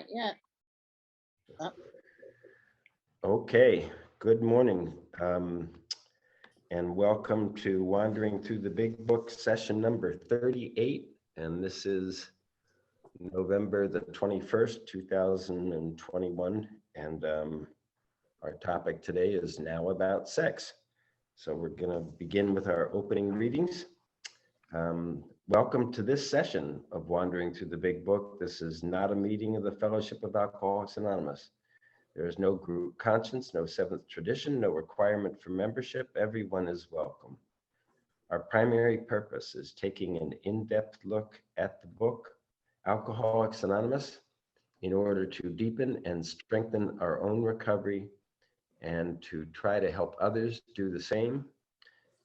yet. Okay, good morning, and welcome to Wandering Through the Big Book, session number 38, and this is November the 21st, 2021, and our topic today is now about sex. So we're going to begin with our opening readings. Welcome to this session of Wandering Through the Big Book. This is not a meeting of the Fellowship of Alcoholics Anonymous. There is no group conscience, no seventh tradition, no requirement for membership. Everyone is welcome. Our primary purpose is taking an in-depth look at the book, Alcoholics Anonymous, in order to deepen and strengthen our own recovery and to try to help others do the same,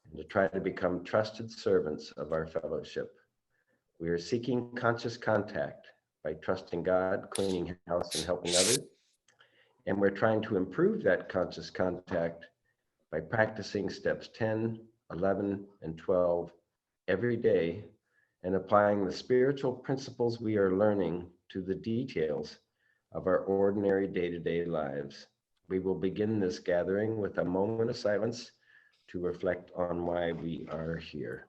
and to try to become trusted servants of our fellowship. We are seeking conscious contact by trusting God, cleaning house, and helping others. And we're trying to improve that conscious contact by practicing steps 10, 11, and 12 every day and applying the spiritual principles we are learning to the details of our ordinary day-to-day lives. We will begin this gathering with a moment of silence to reflect on why we are here.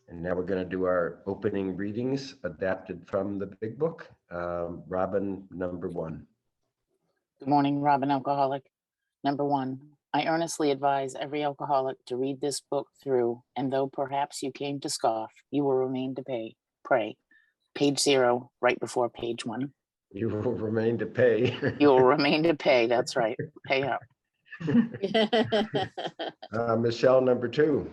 And now we're going to do our opening readings adapted from the Big Book. Robin, number 1. Good morning, Robin Alcoholic. Number 1, I earnestly advise every alcoholic to read this book through, and though perhaps you came to scoff, you will remain to pray. Page 0, right before page 1. You will remain to pay. You will remain to pay, that's right. Pay up. Michelle, number 2.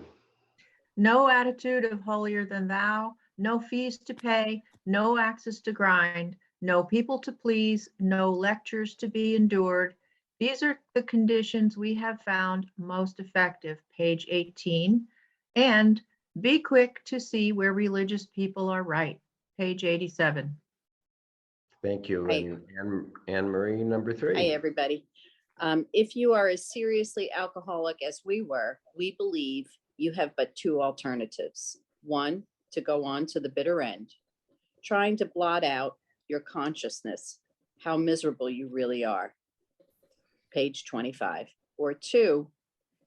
No attitude of holier than thou, no fees to pay, no axes to grind, no people to please, no lectures to be endured. These are the conditions we have found most effective, page 18. And be quick to see where religious people are right, page 87. Thank you. Right. And Anne Marie, number 3. Hi, everybody. If you are as seriously alcoholic as we were, we believe you have but 2 alternatives. 1, to go on to the bitter end, trying to blot out your consciousness, how miserable you really are, page 25. Or 2,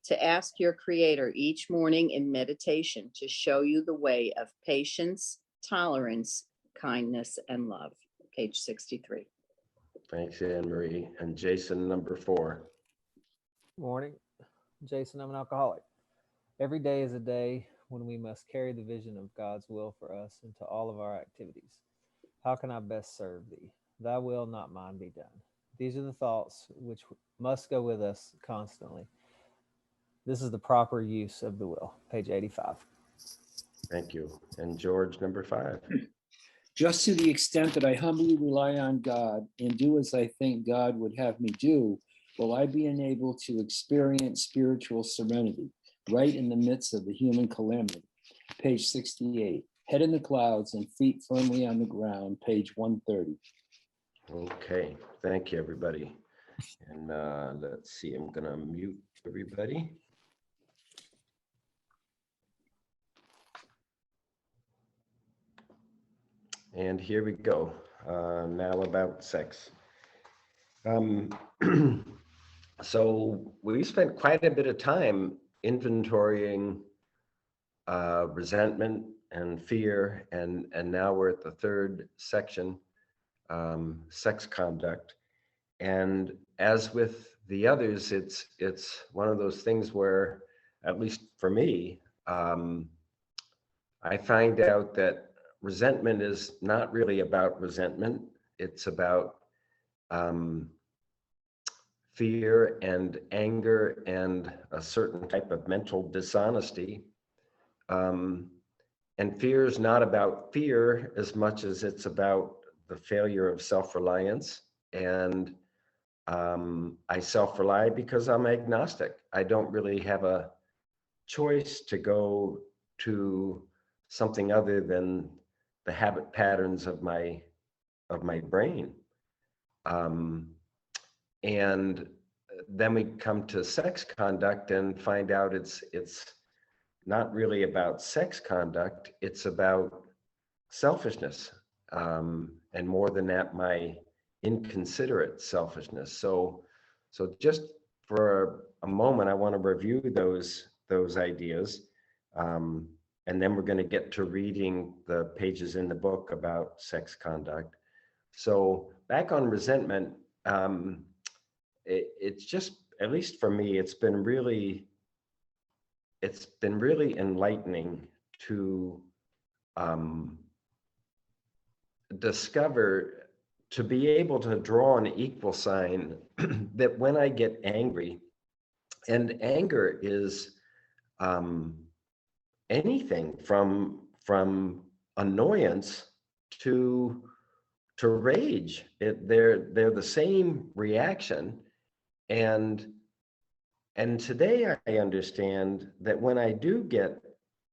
to ask your Creator each morning in meditation to show you the way of patience, tolerance, kindness, and love, page 63. Thanks, Anne Marie. And Jason, number 4. Morning, Jason. I'm an alcoholic. Every day is a day when we must carry the vision of God's will for us into all of our activities. How can I best serve thee? Thy will, not mine, be done. These are the thoughts which must go with us constantly. This is the proper use of the will, page 85. Thank you. And George, number 5. Just to the extent that I humbly rely on God and do as I think God would have me do, will I be enabled to experience spiritual serenity right in the midst of the human calamity, page 68. Head in the clouds and feet firmly on the ground, page 130. Okay, thank you, everybody. And let's see, I'm going to mute everybody. And here we go. Now about sex. So we spent quite a bit of time inventorying resentment and fear, and now we're at the 3rd section, sex conduct. And as with the others, it's one of those things where, at least for me, I find out that resentment is not really about resentment. It's about fear and anger and a certain type of mental dishonesty. And fear is not about fear as much as it's about the failure of self-reliance. And I self-rely because I'm agnostic. I don't really have a choice to go to something other than the habit patterns of my brain. And then we come to sex conduct and find out it's not really about sex conduct, it's about selfishness. And more than that, my inconsiderate selfishness. So just for a moment, I want to review those ideas. And then we're going to get to reading the pages in the book about sex conduct. So back on resentment, it's just, at least for me, it's been really enlightening to discover, to be able to draw an equal sign that when I get angry, and anger is anything from annoyance to rage. They're the same reaction. And today I understand that when I do get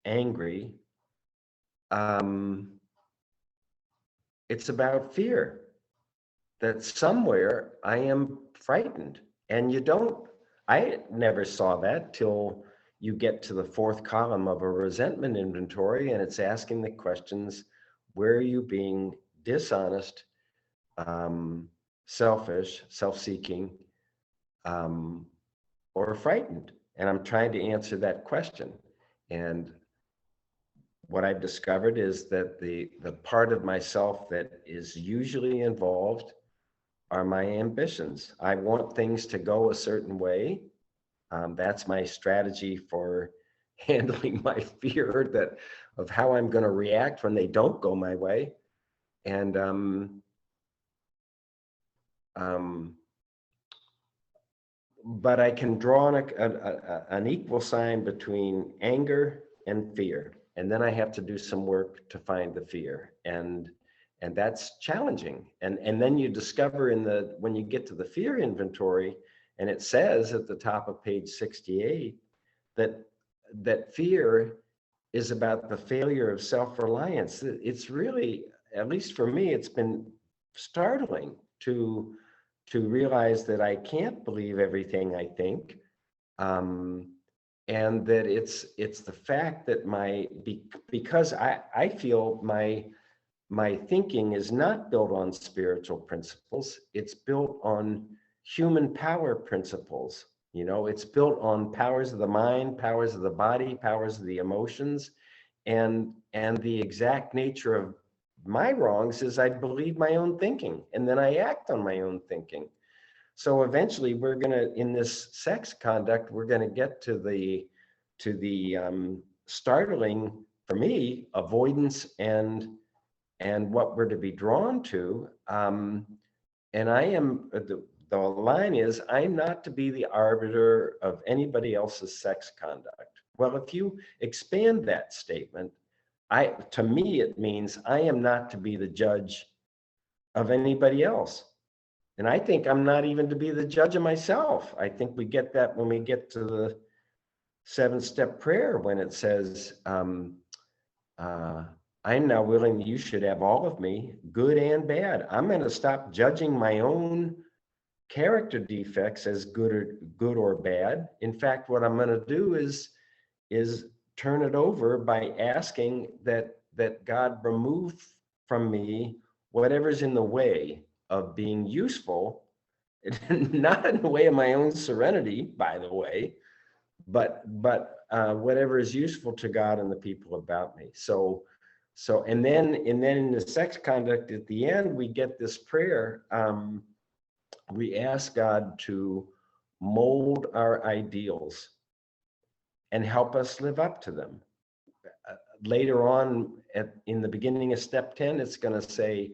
angry, it's about fear, that somewhere I am frightened. And I never saw that till you get to the fourth column of a resentment inventory, and it's asking the questions: where are you being dishonest, selfish, self-seeking, or frightened? And I'm trying to answer that question. And what I've discovered is that the part of myself that is usually involved are my ambitions. I want things to go a certain way. That's my strategy for handling my fear of how I'm going to react when they don't go my way. And but I can draw an equal sign between anger and fear. And then I have to do some work to find the fear. And that's challenging. And then you discover when you get to the fear inventory, and it says at the top of page 68 that fear is about the failure of self-reliance. It's really, at least for me, it's been startling to realize that I can't believe everything I think, and that it's the fact that because I feel my thinking is not built on spiritual principles, it's built on human power principles. It's built on powers of the mind, powers of the body, powers of the emotions, and the exact nature of my wrongs is I believe my own thinking, and then I act on my own thinking. So eventually in this sex conduct, we're gonna get to the startling, for me, avoidance and what we're to be drawn to. And I am, the line is, I'm not to be the arbiter of anybody else's sex conduct. Well, if you expand that statement, to me, it means I am not to be the judge of anybody else. And I think I'm not even to be the judge of myself. I think we get that when we get to the 7-step prayer, when it says, I'm now willing that you should have all of me, good and bad. I'm going to stop judging my own character defects as good or bad. In fact, what I'm going to do is turn it over by asking that God remove from me whatever's in the way of being useful, not in the way of my own serenity, by the way, but whatever is useful to God and the people about me. So and then in the sex conduct at the end, we get this prayer. We ask God to mold our ideals and help us live up to them. Later on, in the beginning of step 10, it's going to say,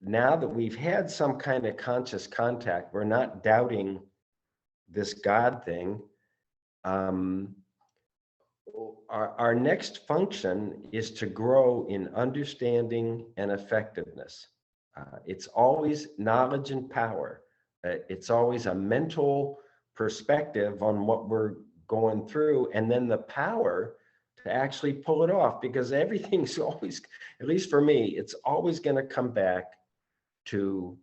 now that we've had some kind of conscious contact, we're not doubting this God thing. Our next function is to grow in understanding and effectiveness. It's always knowledge and power. It's always a mental perspective on what we're going through, and then the power to actually pull it off, because everything's always, at least for me, it's always going to come back to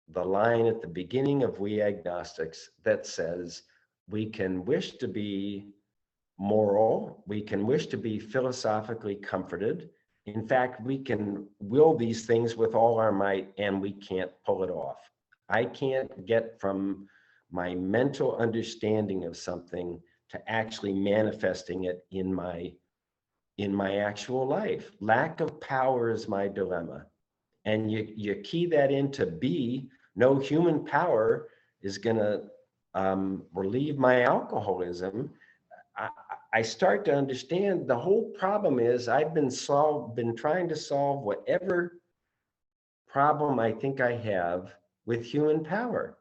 the line at the beginning of We Agnostics that says we can wish to be moral, we can wish to be philosophically comforted. In fact, we can will these things with all our might, and we can't pull it off. I can't get from my mental understanding of something to actually manifesting it in my actual life. Lack of power is my dilemma. And you key that into B, no human power is going to relieve my alcoholism. I start to understand the whole problem is I've been trying to solve whatever problem I think I have with human power,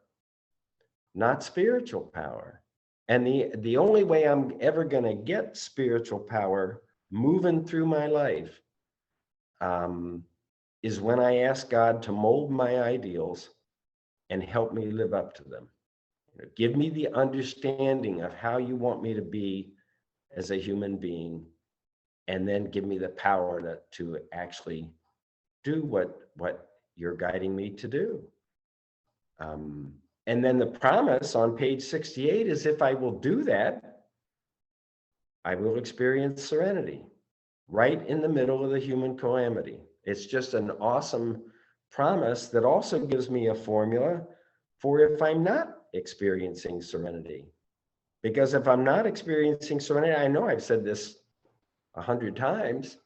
not spiritual power. And the only way I'm ever going to get spiritual power moving through my life is when I ask God to mold my ideals and help me live up to them. Give me the understanding of how you want me to be as a human being, and then give me the power to actually do what you're guiding me to do. And then the promise on page 68 is if I will do that, I will experience serenity right in the middle of the human calamity. It's just an awesome promise that also gives me a formula for if I'm not experiencing serenity. Because if I'm not experiencing serenity, I know I've said this 100 times,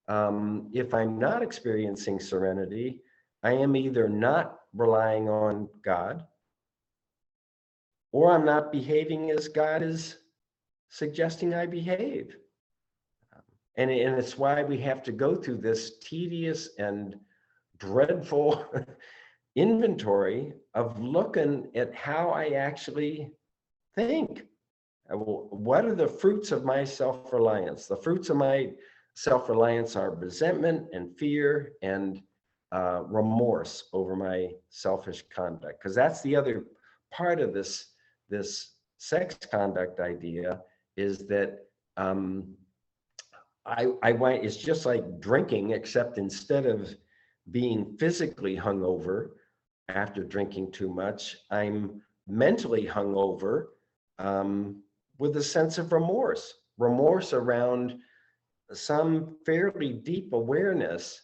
if I'm not experiencing serenity, I am either not relying on God, or I'm not behaving as God is suggesting I behave. And it's why we have to go through this tedious and dreadful inventory of looking at how I actually think. What are the fruits of my self-reliance? The fruits of my self-reliance are resentment and fear and remorse over my selfish conduct. Because that's the other part of this sex conduct idea, is that it's just like drinking, except instead of being physically hungover after drinking too much, I'm mentally hungover with a sense of remorse around some fairly deep awareness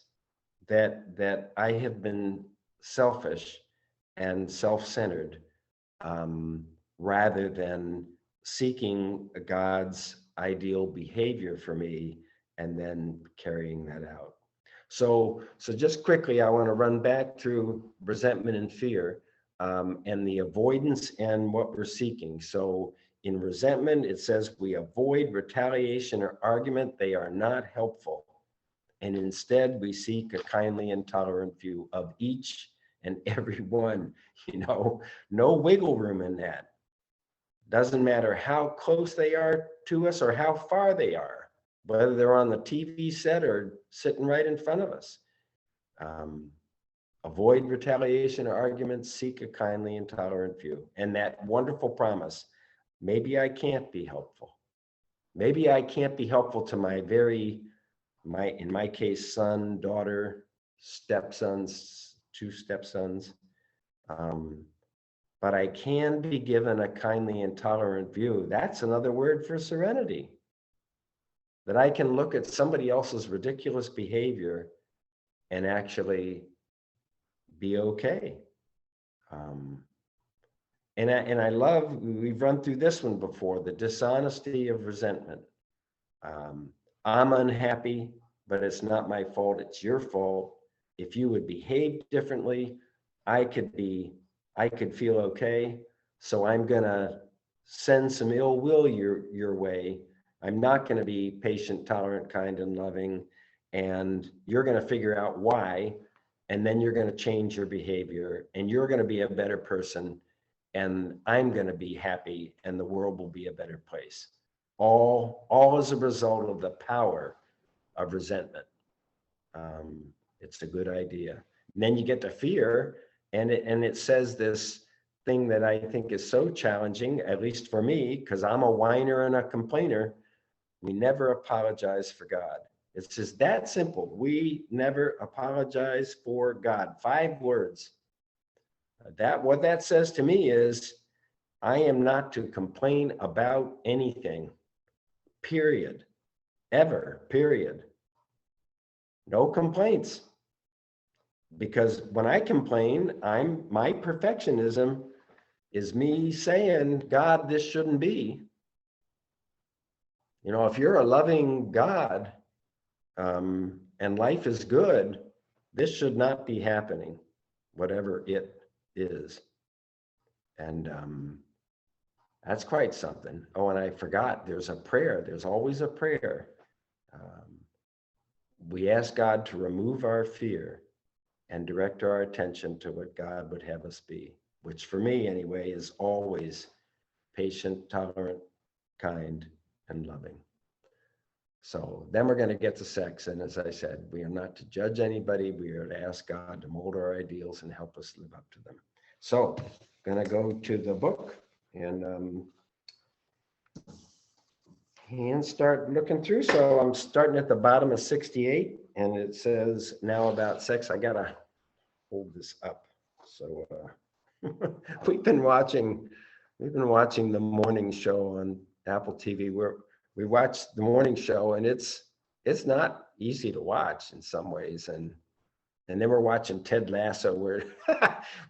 that I have been selfish and self-centered, rather than seeking God's ideal behavior for me and then carrying that out. So just quickly, I want to run back through resentment and fear, and the avoidance and what we're seeking. So in resentment, it says we avoid retaliation or argument. They are not helpful. And instead, we seek a kindly and tolerant view of each and every one. No wiggle room in that. Doesn't matter how close they are to us or how far they are, whether they're on the TV set or sitting right in front of us. Avoid retaliation or arguments, seek a kindly and tolerant view. And that wonderful promise, maybe I can't be helpful. Maybe I can't be helpful to in my case, son, daughter, stepsons, 2 stepsons. But I can be given a kindly and tolerant view. That's another word for serenity. That I can look at somebody else's ridiculous behavior and actually be okay. And I love, we've run through this one before, the dishonesty of resentment. I'm unhappy, but it's not my fault, it's your fault. If you would behave differently, I could feel okay. So I'm gonna send some ill will your way. I'm not gonna be patient, tolerant, kind, and loving. And you're gonna figure out why, and then you're gonna change your behavior, and you're gonna be a better person, and I'm gonna be happy, and the world will be a better place. All as a result of the power of resentment. It's a good idea. And then you get to fear, and it says this thing that I think is so challenging, at least for me, because I'm a whiner and a complainer. We never apologize for God. It's just that simple. We never apologize for God. 5 words. What that says to me is I am not to complain about anything, period, ever, period. No complaints. Because when I complain, my perfectionism is me saying, God, this shouldn't be. You know, if you're a loving God, and life is good, this should not be happening, whatever it is. And that's quite something. Oh, and I forgot, there's a prayer. There's always a prayer. We ask God to remove our fear and direct our attention to what God would have us be, which for me anyway is always patient, tolerant, kind, and loving. So then we're going to get to sex. And as I said, we are not to judge anybody. We are to ask God to mold our ideals and help us live up to them. So I'm going to go to the book and start looking through. So I'm starting at the bottom of 68, and it says now about sex. I got to hold this up. So we've been watching the morning show on Apple TV. We watched the morning show, and it's not easy to watch in some ways. And then we're watching Ted Lasso, where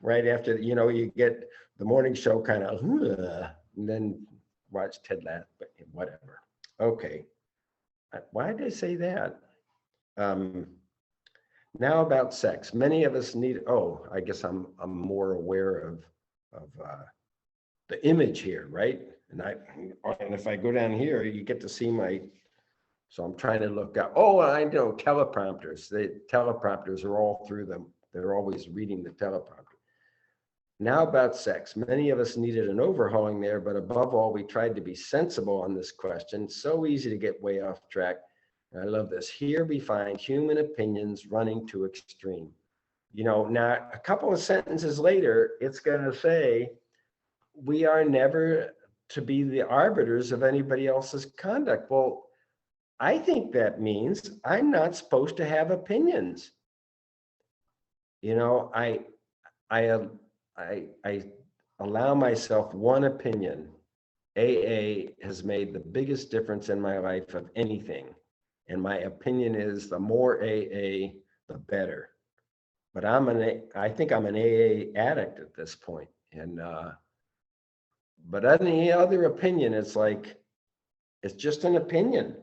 right after, you know, you get the morning show kind of, and then watch Ted Lasso, but whatever. Okay. Why did I say that? Now about sex. Many of us need, I guess I'm more aware of the image here, right? And if I go down here, you get to see so I'm trying to look up. Oh, I know, teleprompters. The teleprompters are all through them. They're always reading the teleprompter. Now about sex. Many of us needed an overhauling there, but above all, we tried to be sensible on this question. So easy to get way off track. And I love this. Here we find human opinions running to extreme. You know, now a couple of sentences later, it's going to say, we are never to be the arbiters of anybody else's conduct. Well, I think that means I'm not supposed to have opinions. You know, I allow myself one opinion. AA has made the biggest difference in my life of anything. And my opinion is the more AA, the better. But I think I'm an AA addict at this point. And but any other opinion, it's like, it's just an opinion.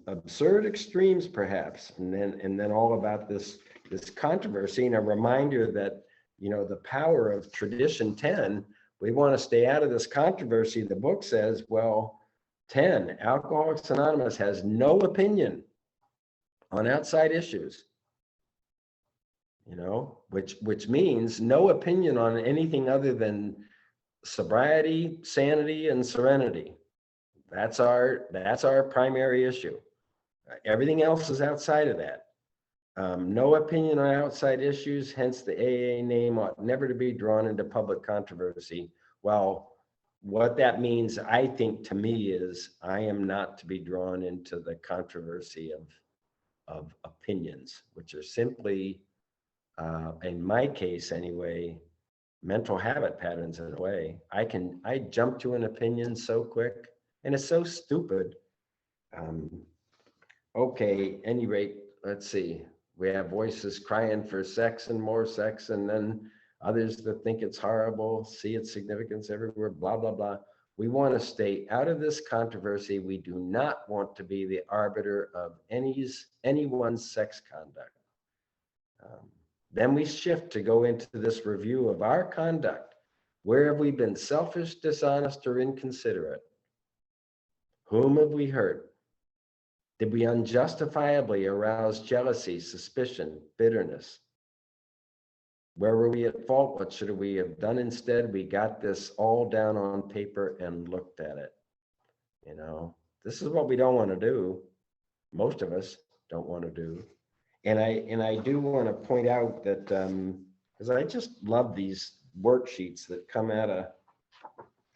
Absurd extremes, perhaps, and then all about this controversy, and a reminder that, you know, the power of tradition 10. We want to stay out of this controversy. The book says, well, 10, Alcoholics Anonymous has no opinion on outside issues. You know, which means no opinion on anything other than sobriety, sanity, and serenity. That's our primary issue. Everything else is outside of that. No opinion on outside issues, hence the AA name ought never to be drawn into public controversy. Well, what that means, I think, to me, is I am not to be drawn into the controversy of opinions, which are simply, in my case anyway, mental habit patterns in a way. I jump to an opinion so quick, and it's so stupid. Okay, any rate, let's see. We have voices crying for sex and more sex, and then others that think it's horrible, see its significance everywhere, blah, blah, blah. We want to stay out of this controversy. We do not want to be the arbiter of anyone's sex conduct. Then we shift to go into this review of our conduct. Where have we been selfish, dishonest, or inconsiderate? Whom have we hurt? Did we unjustifiably arouse jealousy, suspicion, bitterness? Where were we at fault? What should we have done instead? We got this all down on paper and looked at it. You know, this is what we don't want to do. Most of us don't want to do. And I do want to point out that, because I just love these worksheets that come out of,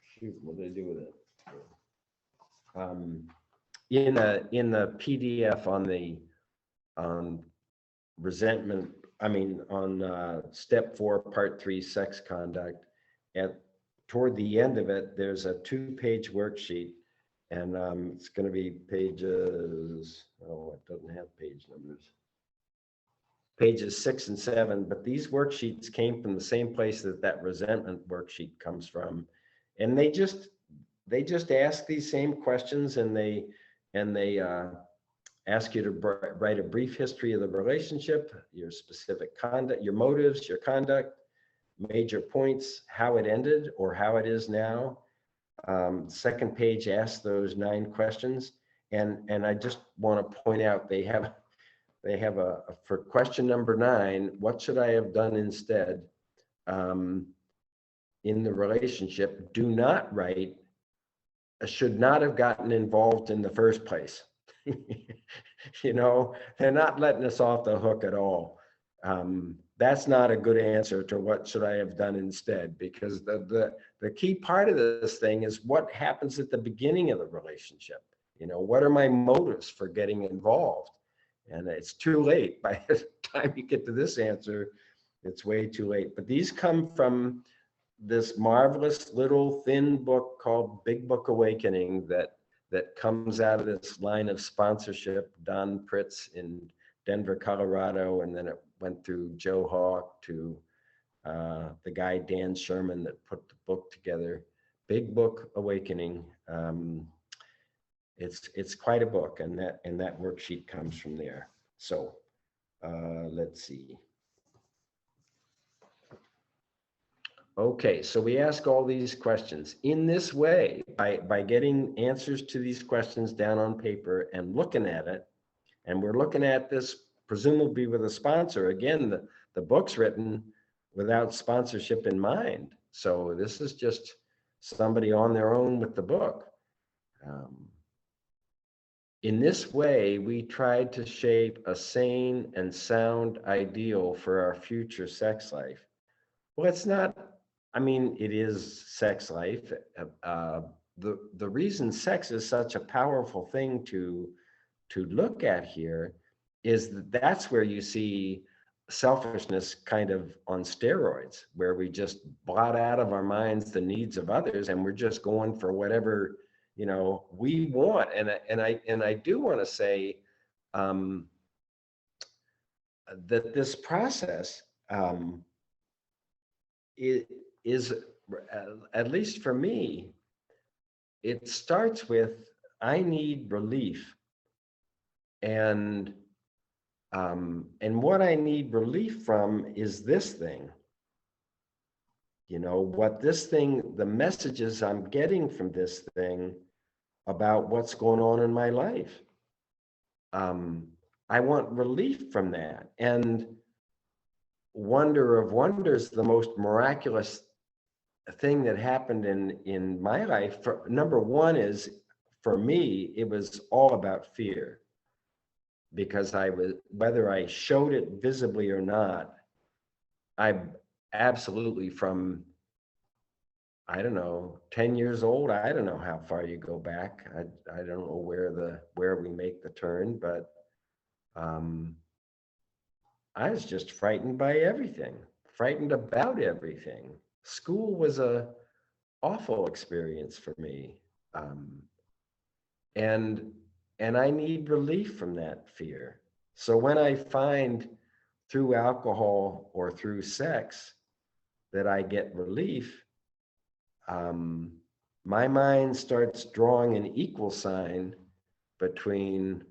shoot, what do they do with it? In the PDF on resentment step 4, part 3, sex conduct. Toward the end of it, there's a 2-page worksheet, and it's going to be pages, oh, it doesn't have page numbers. Pages 6 and 7, but these worksheets came from the same place that resentment worksheet comes from. And they just ask these same questions, and they ask you to write a brief history of the relationship, your specific conduct, your motives, your conduct, major points, how it ended or how it is now. Second page asks those 9 questions. And I just want to point out, they have for question number 9, what should I have done instead? In the relationship, do not write, should not have gotten involved in the first place. You know, they're not letting us off the hook at all. That's not a good answer to what should I have done instead, because the key part of this thing is what happens at the beginning of the relationship. You know, what are my motives for getting involved? And it's too late. By the time you get to this answer, it's way too late. But these come from this marvelous little thin book called Big Book Awakening that comes out of this line of sponsorship, Don Pritz in Denver, Colorado, and then it went through Joe Hawk to the guy Dan Sherman that put the book together. Big Book Awakening. It's quite a book, and that worksheet comes from there. So let's see. Okay, so we ask all these questions in this way, by getting answers to these questions down on paper and looking at it. And we're looking at this presumably with a sponsor. Again, the book's written without sponsorship in mind. So this is just somebody on their own with the book. In this way, we tried to shape a sane and sound ideal for our future sex life. Well, it's not, I mean, it is sex life. The reason sex is such a powerful thing to look at here is that's where you see selfishness kind of on steroids, where we just blot out of our minds the needs of others, and we're just going for whatever, you know, we want. And I do want to say that this process is, at least for me, it starts with, I need relief. And what I need relief from is this thing. You know, what this thing, the messages I'm getting from this thing about what's going on in my life. I want relief from that. And wonder of wonders, the most miraculous thing that happened in my life, number one is, for me, it was all about fear. Because whether I showed it visibly or not, I absolutely, from, I don't know, 10 years old, I don't know how far you go back. I don't know where we make the turn, but I was just frightened by everything, frightened about everything. School was a awful experience for me. And I need relief from that fear. So when I find through alcohol or through sex that I get relief, my mind starts drawing an equal sign between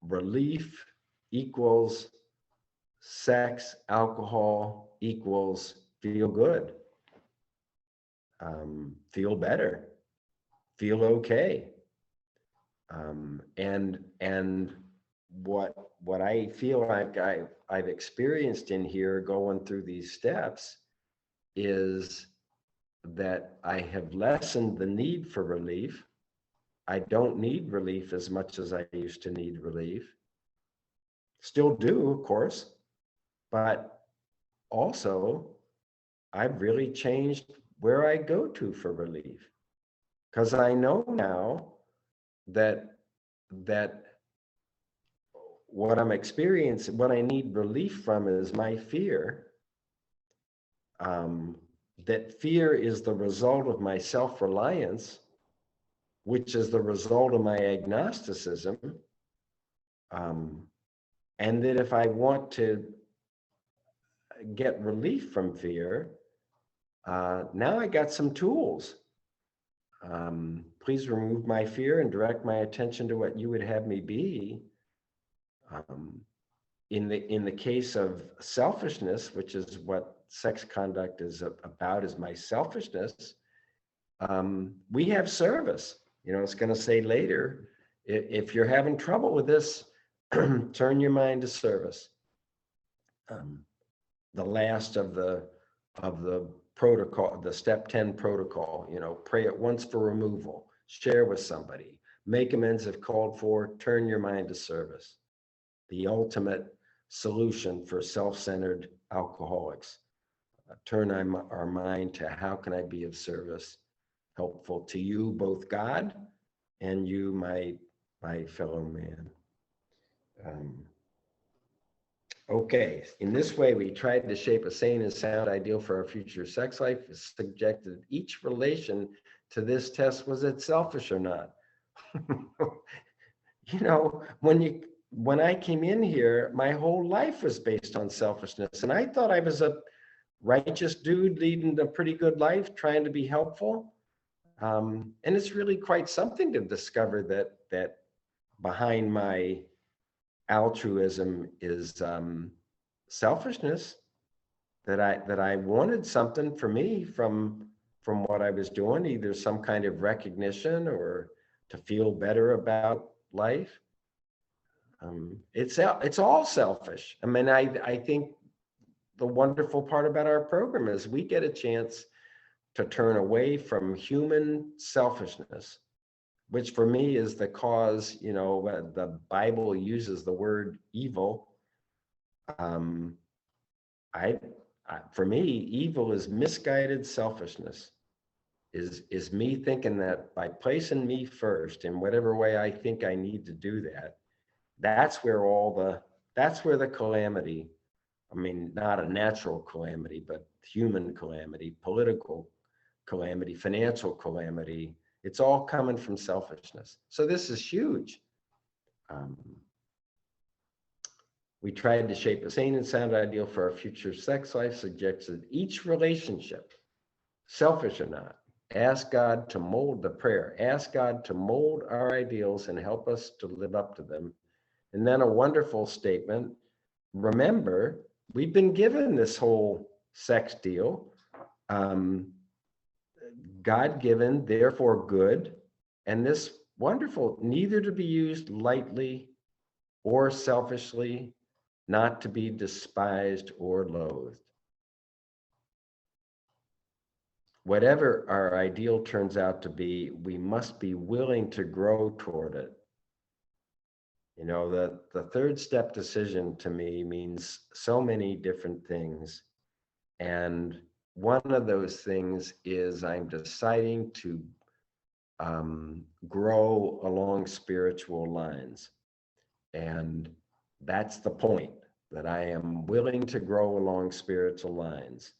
relief equals sex, alcohol equals feel good, feel better, feel okay. And what I feel like I've experienced in here going through these steps is that I have lessened the need for relief. I don't need relief as much as I used to need relief. Still do, of course, but also I've really changed where I go to for relief, because I know now that what I'm experiencing, what I need relief from is my fear. That fear is the result of my self-reliance, which is the result of my agnosticism. And that if I want to get relief from fear, now I got some tools. Please remove my fear and direct my attention to what you would have me be. In the case of selfishness, which is what sex conduct is about, is my selfishness, we have service. You know, it's going to say later, if you're having trouble with this, turn your mind to service. The last of the protocol, the step 10 protocol, you know, pray at once for removal, share with somebody, make amends if called for, turn your mind to service. The ultimate solution for self-centered alcoholics. Turn our mind to how can I be of service, helpful to you, both God and you, my fellow man. Okay, in this way, we tried to shape a sane and sound ideal for our future sex life. It suggested each relation to this test, was it selfish or not? You know, when I came in here, my whole life was based on selfishness, and I thought I was a righteous dude leading a pretty good life, trying to be helpful. And it's really quite something to discover that behind my altruism is selfishness, that I wanted something for me from what I was doing, either some kind of recognition or to feel better about life. It's all selfish. I mean, I think the wonderful part about our program is we get a chance to turn away from human selfishness, which for me is the cause. You know, the Bible uses the word evil. For me, evil is misguided selfishness, is me thinking that by placing me first in whatever way I think I need to do that, that's where the calamity, I mean, not a natural calamity, but human calamity, political calamity, financial calamity, it's all coming from selfishness. So this is huge. We tried to shape a sane and sound ideal for our future sex life, suggested each relationship, selfish or not, ask God to mold the prayer, ask God to mold our ideals and help us to live up to them. And then a wonderful statement, remember, we've been given this whole sex deal, God-given, therefore good, and this wonderful, neither to be used lightly or selfishly, not to be despised or loathed. Whatever our ideal turns out to be, we must be willing to grow toward it. You know, the third step decision to me means so many different things. And one of those things is I'm deciding to grow along spiritual lines. And that's the point, that I am willing to grow along spiritual lines.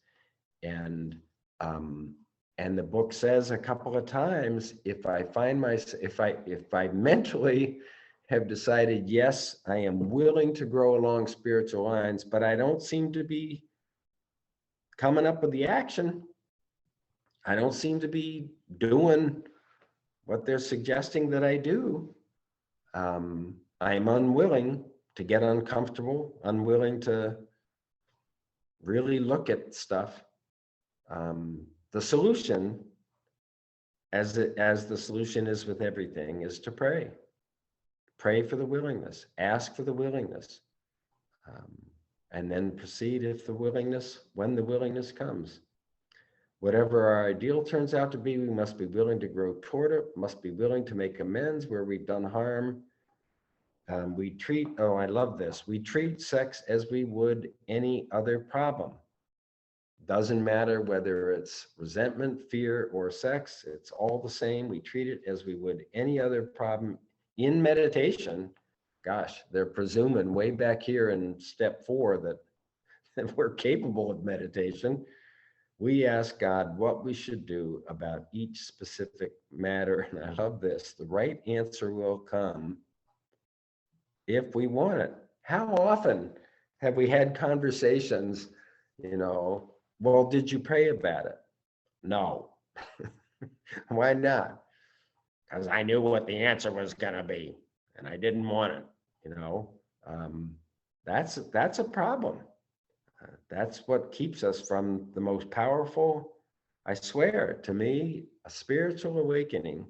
And the book says a couple of times, if I mentally have decided, yes, I am willing to grow along spiritual lines, but I don't seem to be coming up with the action. I don't seem to be doing what they're suggesting that I do. I'm unwilling to get uncomfortable, unwilling to really look at stuff. The solution, as the solution is with everything, is to pray. Pray for the willingness, ask for the willingness, and then proceed when the willingness comes. Whatever our ideal turns out to be, we must be willing to grow toward it, must be willing to make amends where we've done harm. I love this, we treat sex as we would any other problem. Doesn't matter whether it's resentment, fear, or sex, it's all the same. We treat it as we would any other problem in meditation. gosh, they're presuming way back here in step 4 that we're capable of meditation. We ask God what we should do about each specific matter. And I love this. The right answer will come if we want it. How often have we had conversations, well, did you pray about it? No. Why not? Because I knew what the answer was going to be and I didn't want it. That's a problem. That's what keeps us from the most powerful. I swear, to me, a spiritual awakening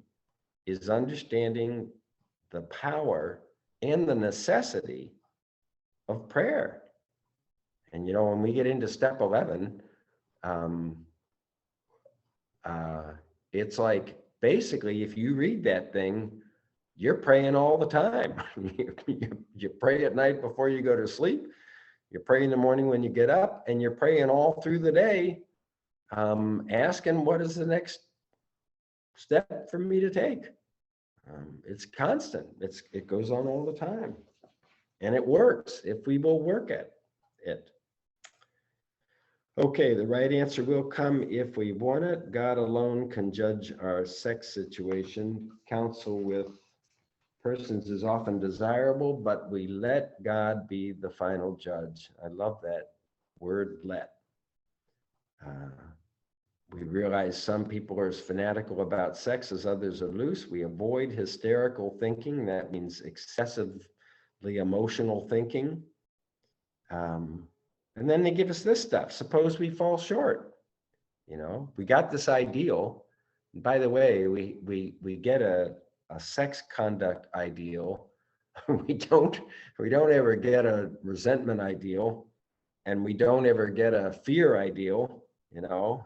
is understanding the power and the necessity of prayer. And when we get into step 11, it's like, basically, if you read that thing, you're praying all the time. You pray at night before you go to sleep. You pray in the morning when you get up, and you're praying all through the day, asking what is the next step for me to take. It's constant. It goes on all the time, and it works if we will work at it. Okay, the right answer will come if we want it. God alone can judge our sex situation. Counsel with persons is often desirable, but we let God be the final judge. I love that word, let. We realize some people are as fanatical about sex as others are loose. We avoid hysterical thinking. That means excessively emotional thinking. And then they give us this stuff. Suppose we fall short. We got this ideal. And by the way, we get a sex conduct ideal. we don't ever get a resentment ideal, and we don't ever get a fear ideal.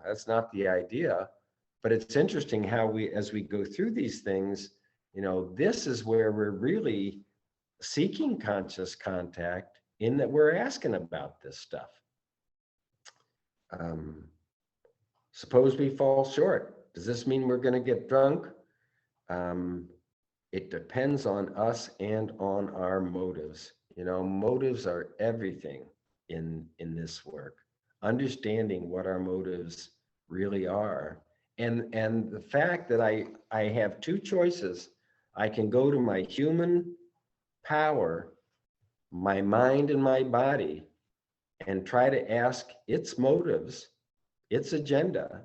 That's not the idea. But it's interesting how as we go through these things, this is where we're really seeking conscious contact, in that we're asking about this stuff. Suppose we fall short. Does this mean we're going to get drunk? It depends on us and on our motives. Motives are everything in this work. Understanding what our motives really are. And the fact that I have two choices. I can go to my human power, my mind and my body, and try to ask its motives, its agenda.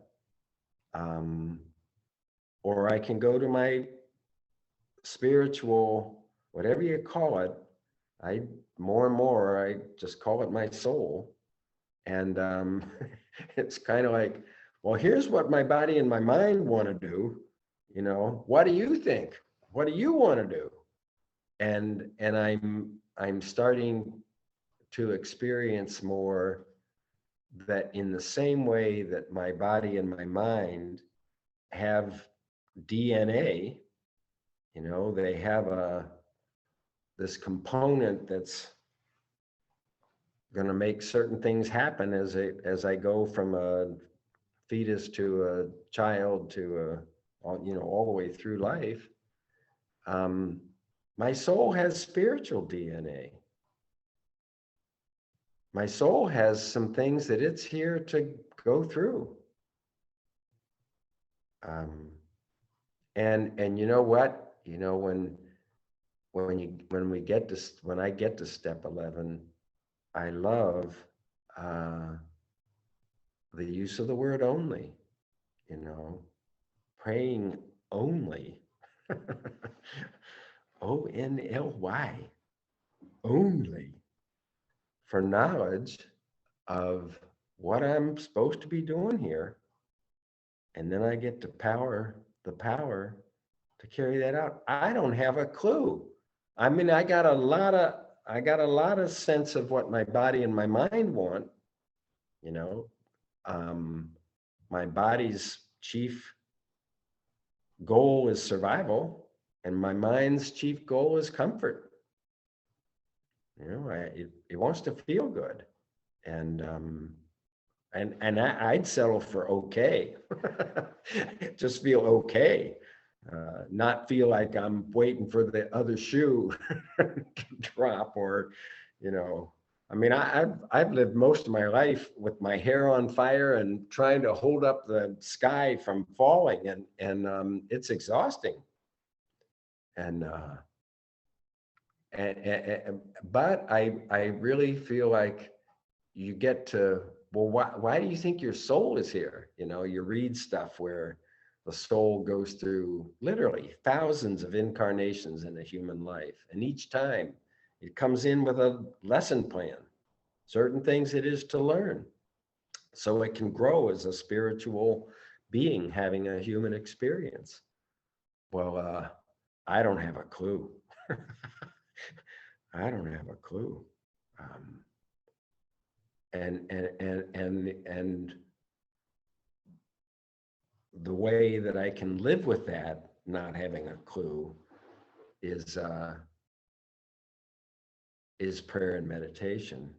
Or I can go to my spiritual, whatever you call it. More and more, I just call it my soul. And it's kind of like, well, here's what my body and my mind want to do. What do you think? What do you want to do? And I'm starting to experience more that in the same way that my body and my mind have DNA, they have this component that's going to make certain things happen as I go from a fetus to a child to all the way through life. My soul has spiritual DNA. My soul has some things that it's here to go through. And you know what? When I get to step 11, I love the use of the word only. Praying only. ONLY. Only. For knowledge of what I'm supposed to be doing here. And then I get the power to carry that out. I don't have a clue. I mean, I got a lot of sense of what my body and my mind want. My body's chief goal is survival, and my mind's chief goal is comfort. It wants to feel good, and I'd settle for okay. Just feel okay. not feel like I'm waiting for the other shoe to drop, or, you know, I mean, I've lived most of my life with my hair on fire and trying to hold up the sky from falling, and it's exhausting. And but I really feel like you get to, well, why do you think your soul is here? You know, you read stuff where the soul goes through literally thousands of incarnations in a human life, and each time it comes in with a lesson plan, certain things it is to learn, so it can grow as a spiritual being having a human experience. Well, I don't have a clue. I don't have a clue. And the way that I can live with that, not having a clue, is prayer and meditation.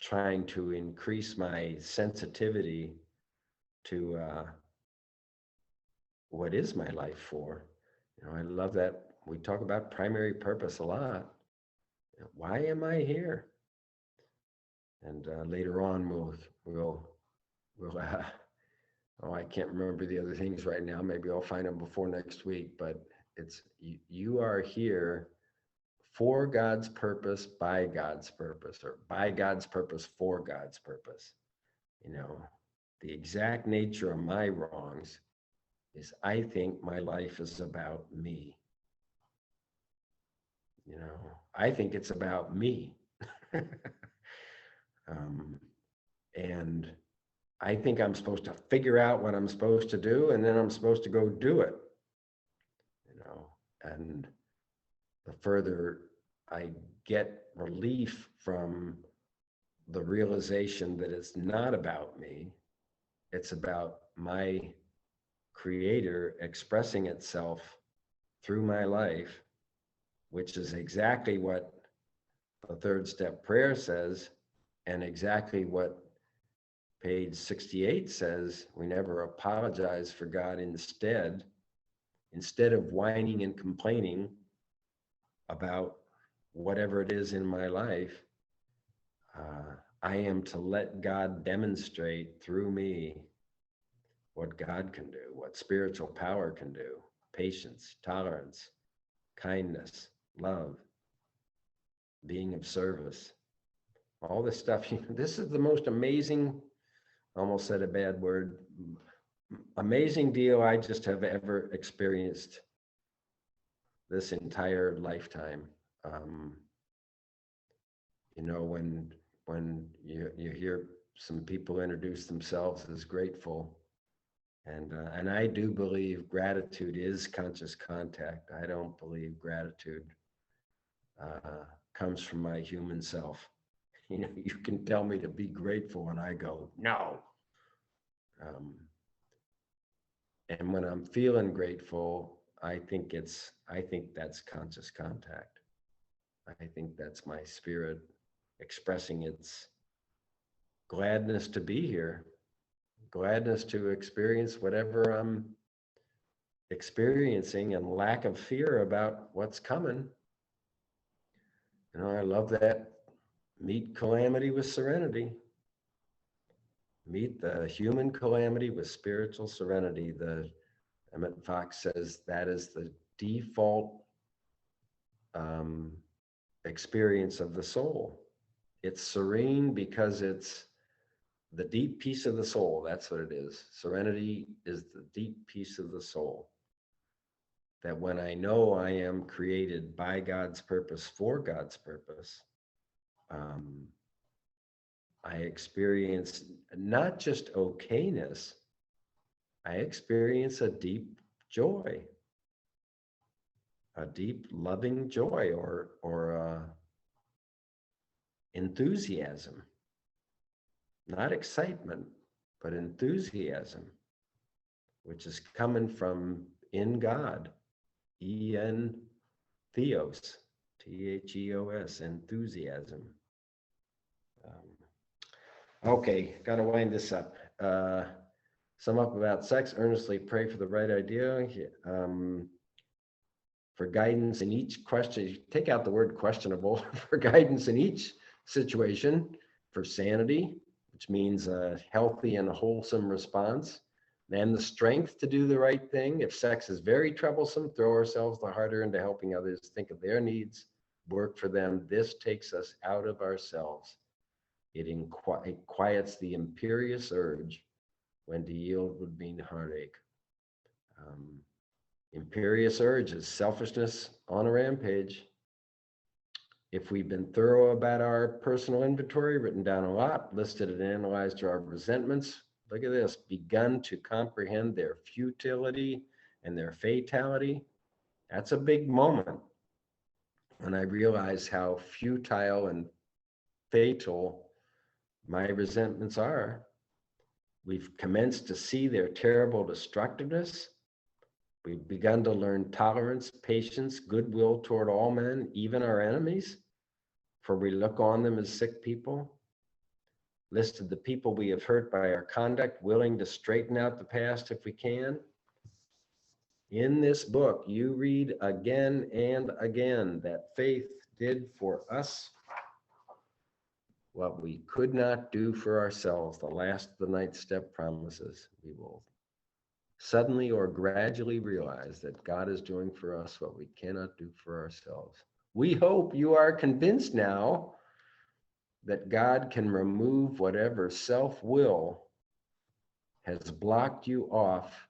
Trying to increase my sensitivity to what is my life for. You know, I love that we talk about primary purpose a lot. Why am I here? And later on, we'll oh, I can't remember the other things right now. Maybe I'll find them before next week. But it's you are here for God's purpose, by God's purpose, or by God's purpose, for God's purpose. You know, the exact nature of my wrongs is I think my life is about me. You know, I think it's about me. And I think I'm supposed to figure out what I'm supposed to do, and then I'm supposed to go do it. You know, and the further I get relief from the realization that it's not about me, it's about my Creator expressing itself through my life, which is exactly what the third step prayer says, and exactly what page 68 says. We never apologize for God. Instead of whining and complaining about whatever it is in my life, I am to let God demonstrate through me what God can do, what spiritual power can do: patience, tolerance, kindness, love, being of service, all this stuff. This is the most amazing, almost said a bad word, amazing deal I just have ever experienced this entire lifetime. You know, when you hear some people introduce themselves as grateful, and I do believe gratitude is conscious contact. I don't believe gratitude comes from my human self. You know, you can tell me to be grateful and I go, no. And when I'm feeling grateful, I think that's conscious contact. I think that's my spirit expressing its gladness to be here, gladness to experience whatever I'm experiencing, and lack of fear about what's coming. You know, I love that. Meet calamity with serenity. Meet the human calamity with spiritual serenity. The Emmett Fox says that is the default experience of the soul. It's serene because it's the deep peace of the soul. That's what it is. Serenity is the deep peace of the soul. That when I know I am created by God's purpose, for God's purpose, I experience not just okayness, I experience a deep joy, a deep loving joy, or enthusiasm. Not excitement, but enthusiasm, which is coming from in God, E-N Theos, T-H-E-O-S, enthusiasm. Okay, got to wind this up. Sum up about sex, earnestly pray for the right idea. For guidance in each question, take out the word questionable, for guidance in each situation, for sanity, which means a healthy and wholesome response, and the strength to do the right thing. If sex is very troublesome, throw ourselves the harder into helping others think of their needs, work for them. This takes us out of ourselves. It quiets the imperious urge when to yield would mean heartache. Imperious urge is selfishness on a rampage. If we've been thorough about our personal inventory, written down a lot, listed and analyzed our resentments, look at this, begun to comprehend their futility and their fatality. That's a big moment when I realize how futile and fatal my resentments are. We've commenced to see their terrible destructiveness. We've begun to learn tolerance, patience, goodwill toward all men, even our enemies, for we look on them as sick people. Listed the people we have hurt by our conduct, willing to straighten out the past if we can. In this book, you read again and again that faith did for us what we could not do for ourselves. The last of the ninth step promises we will suddenly or gradually realize that God is doing for us what we cannot do for ourselves. We hope you are convinced now that God can remove whatever self-will has blocked you off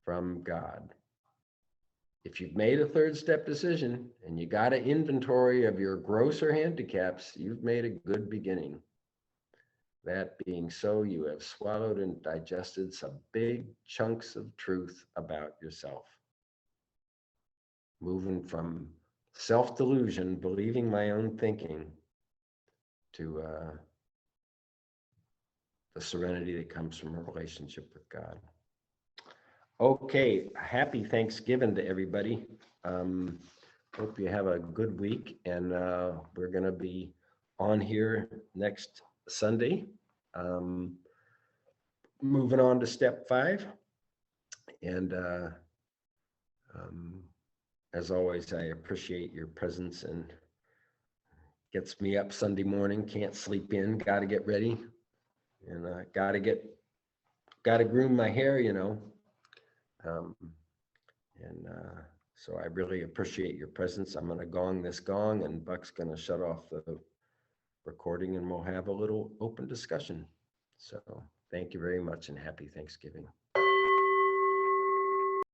from God. If you've made a third step decision and you got an inventory of your grosser handicaps, you've made a good beginning. That being so, you have swallowed and digested some big chunks of truth about yourself. Moving from self-delusion, believing my own thinking, to the serenity that comes from a relationship with God. Okay, happy Thanksgiving to everybody. Hope you have a good week, and we're going to be on here next Sunday. Moving on to step 5. And as always, I appreciate your presence, and gets me up Sunday morning, can't sleep in, got to get ready, and got to groom my hair, you know. So I really appreciate your presence. I'm going to gong this gong, and Buck's going to shut off the recording, and we'll have a little open discussion. So thank you very much, and happy Thanksgiving.